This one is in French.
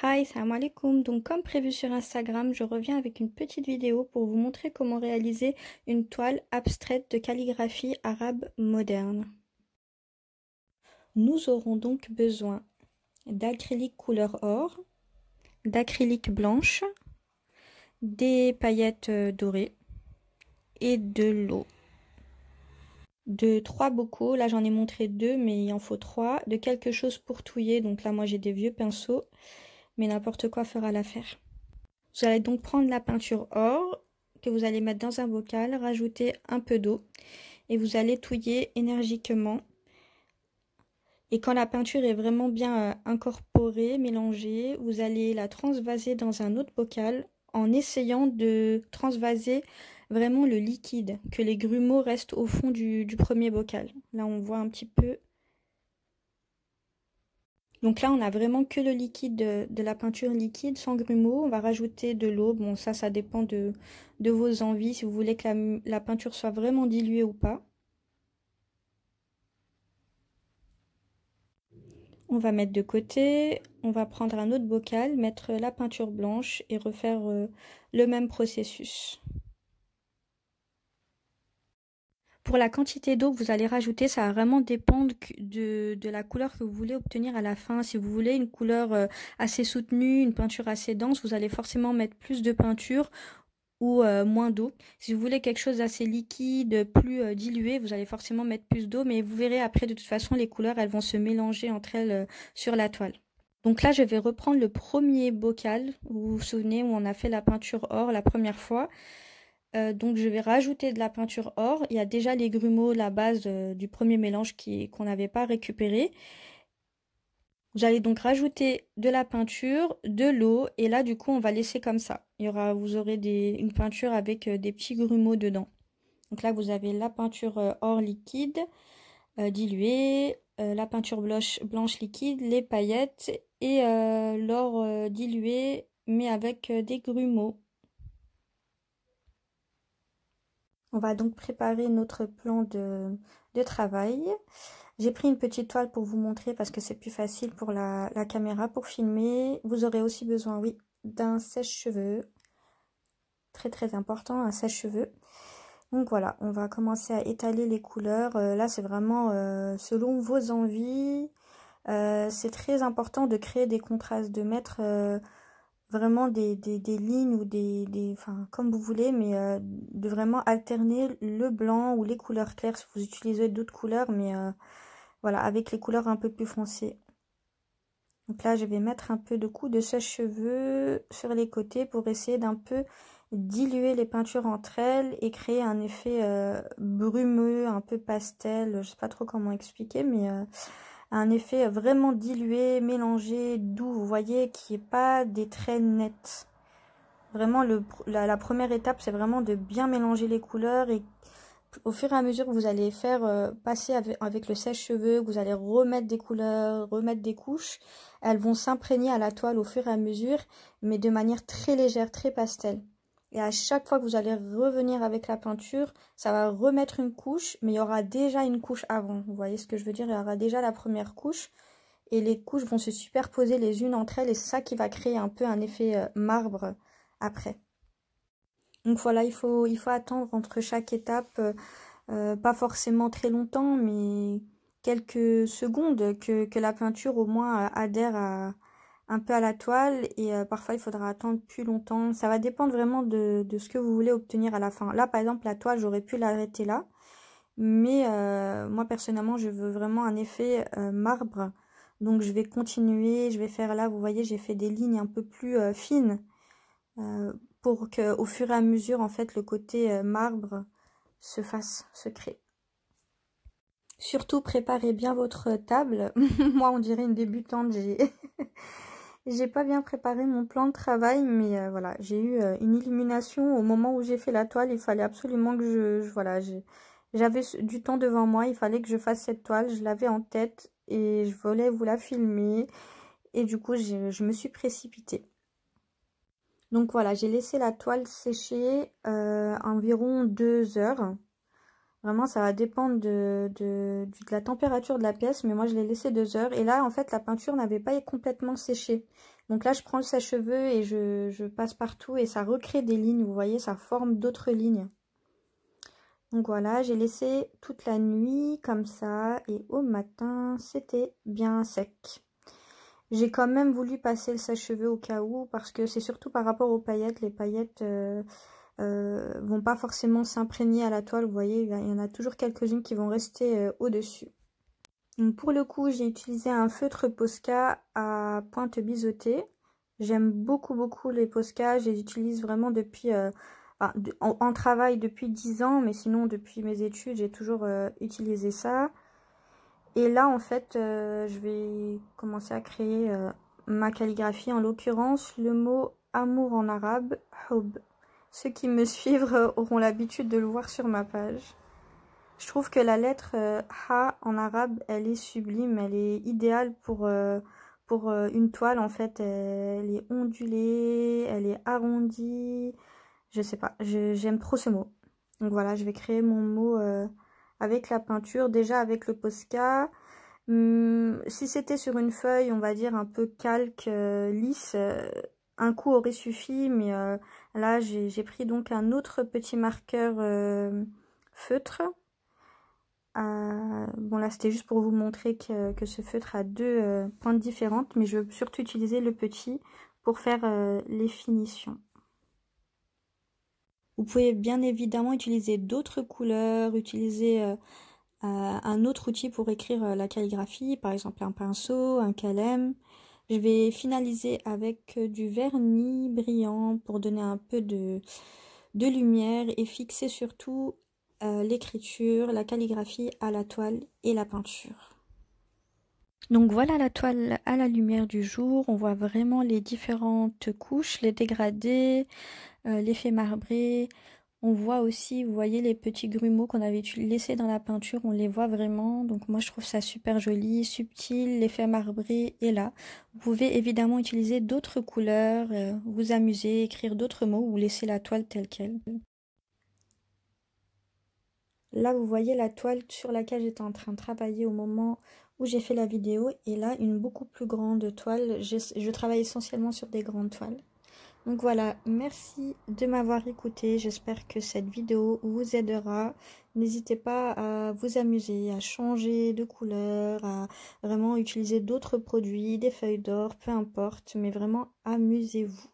Hi, salam alaikum. Donc comme prévu sur Instagram, je reviens avec une petite vidéo pour vous montrer comment réaliser une toile abstraite de calligraphie arabe moderne. Nous aurons donc besoin d'acrylique couleur or, d'acrylique blanche, des paillettes dorées et de l'eau. De 3 bocaux, là j'en ai montré 2 mais il en faut 3, de quelque chose pour touiller, donc là moi j'ai des vieux pinceaux, mais n'importe quoi fera l'affaire. Vous allez donc prendre la peinture or que vous allez mettre dans un bocal, rajouter un peu d'eau et vous allez touiller énergiquement. Et quand la peinture est vraiment bien incorporée, mélangée, vous allez la transvaser dans un autre bocal en essayant de transvaser vraiment le liquide, que les grumeaux restent au fond du premier bocal. Là on voit un petit peu. Donc là, on a vraiment que le liquide de la peinture liquide, sans grumeaux. On va rajouter de l'eau. Bon, ça dépend de vos envies, si vous voulez que la peinture soit vraiment diluée ou pas. On va mettre de côté. On va prendre un autre bocal, mettre la peinture blanche et refaire le même processus. Pour la quantité d'eau que vous allez rajouter, ça va vraiment dépendre de la couleur que vous voulez obtenir à la fin. Si vous voulez une couleur assez soutenue, une peinture assez dense, vous allez forcément mettre plus de peinture ou moins d'eau. Si vous voulez quelque chose d'assez liquide, plus dilué, vous allez forcément mettre plus d'eau, mais vous verrez après de toute façon les couleurs elles vont se mélanger entre elles sur la toile. Donc là je vais reprendre le premier bocal, vous vous souvenez où on a fait la peinture or la première fois. Donc je vais rajouter de la peinture or. Il y a déjà les grumeaux, la base du premier mélange qu'on n'avait pas récupéré. Vous allez donc rajouter de la peinture, de l'eau et là du coup on va laisser comme ça. Vous aurez une peinture avec des petits grumeaux dedans. Donc là vous avez la peinture or liquide diluée, la peinture blanche liquide, les paillettes et l'or dilué mais avec des grumeaux. On va donc préparer notre plan de travail. J'ai pris une petite toile pour vous montrer parce que c'est plus facile pour la caméra pour filmer. Vous aurez aussi besoin, oui, d'un sèche-cheveux. Très très important, un sèche-cheveux. Donc voilà, on va commencer à étaler les couleurs. Là, c'est vraiment selon vos envies. C'est très important de créer des contrastes, de mettre vraiment des lignes ou enfin comme vous voulez, mais de vraiment alterner le blanc ou les couleurs claires si vous utilisez d'autres couleurs, mais voilà, avec les couleurs un peu plus foncées. Donc là je vais mettre un peu de coup de sèche-cheveux sur les côtés pour essayer d'un peu diluer les peintures entre elles et créer un effet brumeux, un peu pastel, je sais pas trop comment expliquer, mais un effet vraiment dilué, mélangé, doux, vous voyez, qui n'est pas des traits nets. Vraiment, la première étape, c'est vraiment de bien mélanger les couleurs et au fur et à mesure que vous allez faire passer avec le sèche-cheveux, vous allez remettre des couleurs, remettre des couches, elles vont s'imprégner à la toile au fur et à mesure, mais de manière très légère, très pastel. Et à chaque fois que vous allez revenir avec la peinture, ça va remettre une couche, mais il y aura déjà une couche avant. Vous voyez ce que je veux dire? Il y aura déjà la première couche et les couches vont se superposer les unes entre elles et c'est ça qui va créer un peu un effet marbre après. Donc voilà, il faut attendre entre chaque étape, pas forcément très longtemps, mais quelques secondes que la peinture au moins adhère un peu à la toile et parfois il faudra attendre plus longtemps. Ça va dépendre vraiment de ce que vous voulez obtenir à la fin. Là par exemple la toile j'aurais pu l'arrêter là, mais moi personnellement je veux vraiment un effet marbre. Donc je vais continuer, je vais faire là, vous voyez j'ai fait des lignes un peu plus fines pour que au fur et à mesure en fait le côté marbre se crée. Surtout préparez bien votre table. Moi on dirait une débutante, j'ai pas bien préparé mon plan de travail, mais voilà, j'ai eu une illumination au moment où j'ai fait la toile. Il fallait absolument que voilà, j'avais du temps devant moi, il fallait que je fasse cette toile, je l'avais en tête et je voulais vous la filmer et du coup je me suis précipitée. Donc voilà, j'ai laissé la toile sécher environ 2 heures. Vraiment, ça va dépendre de la température de la pièce, mais moi je l'ai laissé 2 heures. Et là, en fait, la peinture n'avait pas complètement séché. Donc là, je prends le sèche-cheveux et je passe partout et ça recrée des lignes, vous voyez, ça forme d'autres lignes. Donc voilà, j'ai laissé toute la nuit comme ça et au matin, c'était bien sec. J'ai quand même voulu passer le sèche-cheveux au cas où parce que c'est surtout par rapport aux paillettes. Les paillettes vont pas forcément s'imprégner à la toile, vous voyez, il y en a toujours quelques-unes qui vont rester au-dessus. Pour le coup, j'ai utilisé un feutre Posca à pointe biseautée. J'aime beaucoup les Posca, je les utilise vraiment depuis... en travail depuis 10 ans, mais sinon depuis mes études, j'ai toujours utilisé ça. Et là, en fait, je vais commencer à créer ma calligraphie. En l'occurrence, le mot amour en arabe, hub. Ceux qui me suivent auront l'habitude de le voir sur ma page. Je trouve que la lettre ha en arabe, elle est sublime, elle est idéale pour une toile. En fait, elle est ondulée, elle est arrondie. Je sais pas, j'aime trop ce mot. Donc voilà, je vais créer mon mot avec la peinture, déjà avec le Posca. Si c'était sur une feuille, on va dire un peu calque, lisse, un coup aurait suffi, mais là j'ai pris donc un autre petit marqueur feutre. Bon là c'était juste pour vous montrer que ce feutre a deux pointes différentes, mais je veux surtout utiliser le petit pour faire les finitions. Vous pouvez bien évidemment utiliser d'autres couleurs, utiliser un autre outil pour écrire la calligraphie, par exemple un pinceau, un calème. Je vais finaliser avec du vernis brillant pour donner un peu de lumière et fixer surtout l'écriture, la calligraphie à la toile et la peinture. Donc voilà la toile à la lumière du jour, on voit vraiment les différentes couches, les dégradés, l'effet marbré. On voit aussi, vous voyez les petits grumeaux qu'on avait laissés dans la peinture, on les voit vraiment. Donc moi je trouve ça super joli, subtil, l'effet marbré est là. Vous pouvez évidemment utiliser d'autres couleurs, vous amuser, écrire d'autres mots ou laisser la toile telle qu'elle. Là vous voyez la toile sur laquelle j'étais en train de travailler au moment où j'ai fait la vidéo. Et là une beaucoup plus grande toile, je travaille essentiellement sur des grandes toiles. Donc voilà, merci de m'avoir écouté, j'espère que cette vidéo vous aidera. N'hésitez pas à vous amuser, à changer de couleur, à vraiment utiliser d'autres produits, des feuilles d'or, peu importe, mais vraiment amusez-vous.